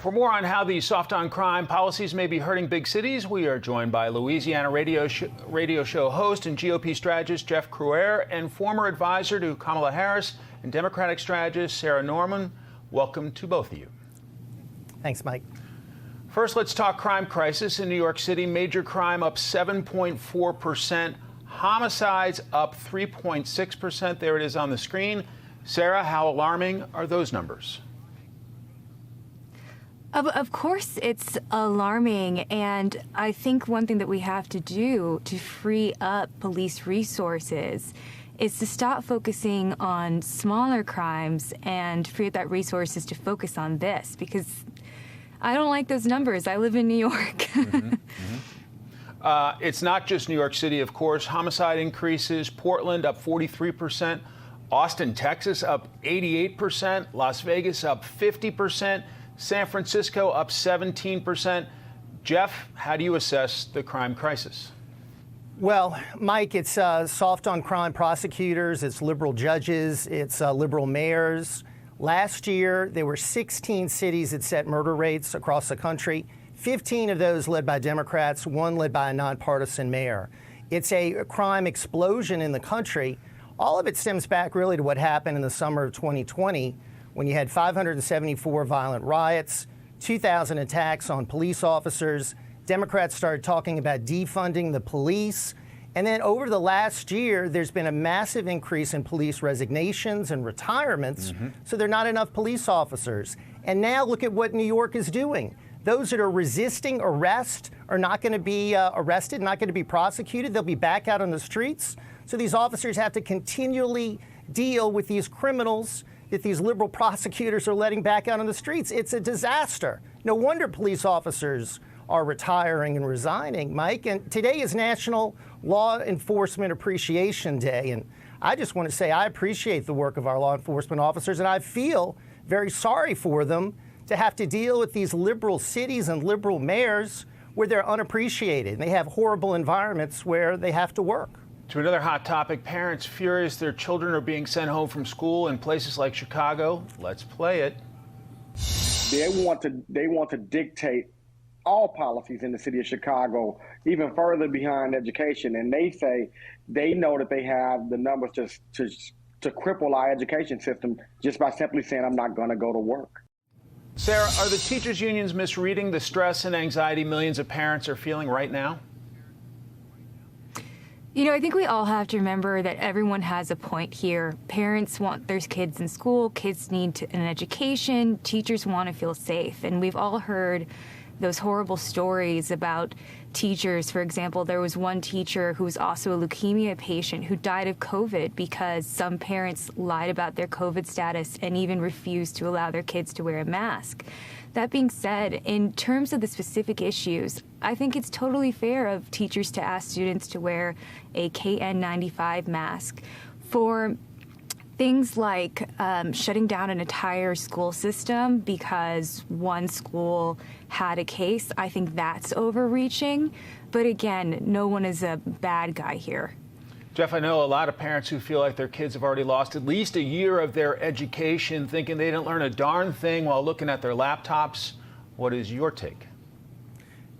For more on how the soft on crime policies may be hurting big cities, we are joined by Louisiana radio show host and GOP strategist Jeff Crouere and former advisor to Kamala Harris and Democratic strategist Sarah Norman. Welcome to both of you. Thanks, Mike. First, let's talk crime crisis in New York City. Major crime up 7.4%. Homicides up 3.6%. There it is on the screen. Sarah, how alarming are those numbers? Of course, it's alarming. And I think one thing that we have to do to free up police resources is to stop focusing on smaller crimes and free up that resources to focus on this, because I don't like those numbers. I live in New York. It's not just New York City, of course. Homicide increases. Portland up 43%. Austin, Texas up 88%. Las Vegas up 50%. San Francisco up 17%. Jeff, how do you assess the crime crisis? Well, Mike, it's soft on crime prosecutors, it's liberal judges, it's liberal mayors. Last year, there were 16 cities that set murder rates across the country. 15 of those led by Democrats, one led by a nonpartisan mayor. It's a crime explosion in the country. All of it stems back really to what happened in the summer of 2020, when you had 574 violent riots, 2,000 attacks on police officers. Democrats started talking about defunding the police. And then over the last year, there's been a massive increase in police resignations and retirements. So there are not enough police officers. And now look at what New York is doing. Those that are resisting arrest are not going to be arrested, not going to be prosecuted. They'll be back out on the streets. So these officers have to continually deal with these criminals that these liberal prosecutors are letting back out on the streets. It's a disaster. No wonder police officers are retiring and resigning, Mike. And today is National Law Enforcement Appreciation Day. And I just want to say I appreciate the work of our law enforcement officers, and I feel very sorry for them to have to deal with these liberal cities and liberal mayors where they're unappreciated. And they have horrible environments where they have to work. To another hot topic, parents furious their children are being sent home from school in places like Chicago. Let's play it. They want to dictate all policies in the city of Chicago, even further behind education. And they say they know that they have the numbers to cripple our education system just by simply saying, I'm not going to go to work. Sarah, are the teachers' unions misreading the stress and anxiety millions of parents are feeling right now? You know, I think we all have to remember that everyone has a point here. Parents want their kids in school, kids need an education, teachers want to feel safe. And we've all heard those horrible stories about teachers. For example, there was one teacher who was also a leukemia patient who died of COVID because some parents lied about their COVID status and even refused to allow their kids to wear a mask. That being said, in terms of the specific issues, I think it's totally fair of teachers to ask students to wear a KN95 mask. For things like shutting down an entire school system because one school had a case, I think that's overreaching. But again, no one is a bad guy here. Jeff, I know a lot of parents who feel like their kids have already lost at least a year of their education, thinking they didn't learn a darn thing while looking at their laptops. What is your take?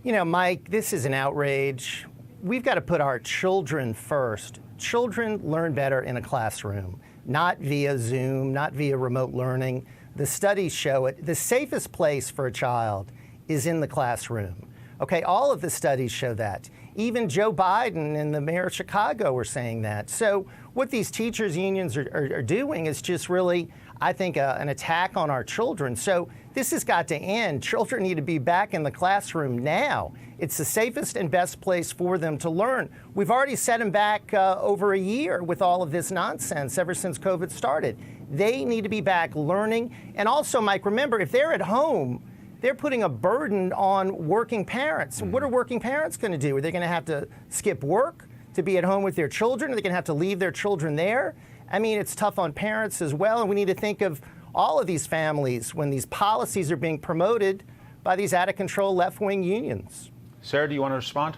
You know, Mike, this is an outrage. We've got to put our children first. Children learn better in a classroom, not via Zoom, not via remote learning. The studies show it. The safest place for a child is in the classroom. Okay, all of the studies show that. Even Joe Biden and the mayor of Chicago are saying that. So what these teachers' unions are doing is just really, I think, an attack on our children. So this has got to end. Children need to be back in the classroom now. It's the safest and best place for them to learn. We've already set them back over a year with all of this nonsense ever since COVID started. They need to be back learning. And also, Mike, remember, if they're at home, they're putting a burden on working parents. What are working parents going to do? Are they going to have to skip work to be at home with their children? Are they going to have to leave their children there? I mean, it's tough on parents as well, and we need to think of all of these families when these policies are being promoted by these out-of-control left-wing unions. Sarah, do you want to respond?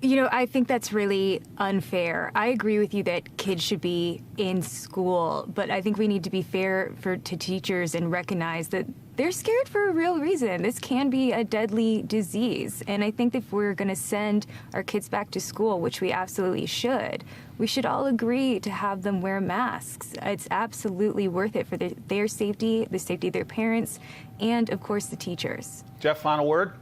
You know, I think that's really unfair. I agree with you that kids should be in school, but I think we need to be fair to teachers and recognize that they're scared for a real reason. This can be a deadly disease. And I think if we're going to send our kids back to school, which we absolutely should, we should all agree to have them wear masks. It's absolutely worth it for their safety, the safety of their parents, and, of course, the teachers. Jeff, final word?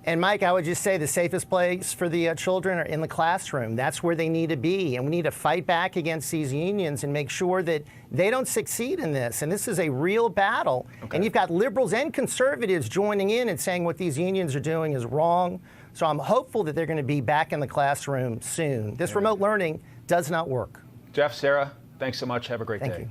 And Mike, I would just say the safest place for the children are in the classroom. That's where they need to be. And we need to fight back against these unions and make sure that they don't succeed in this. And this is a real battle. Okay. And you've got liberals and conservatives joining in and saying what these unions are doing is wrong. So I'm hopeful that they're going to be back in the classroom soon. This remote learning does not work. Jeff, Sarah, thanks so much. Have a great day. Thank you.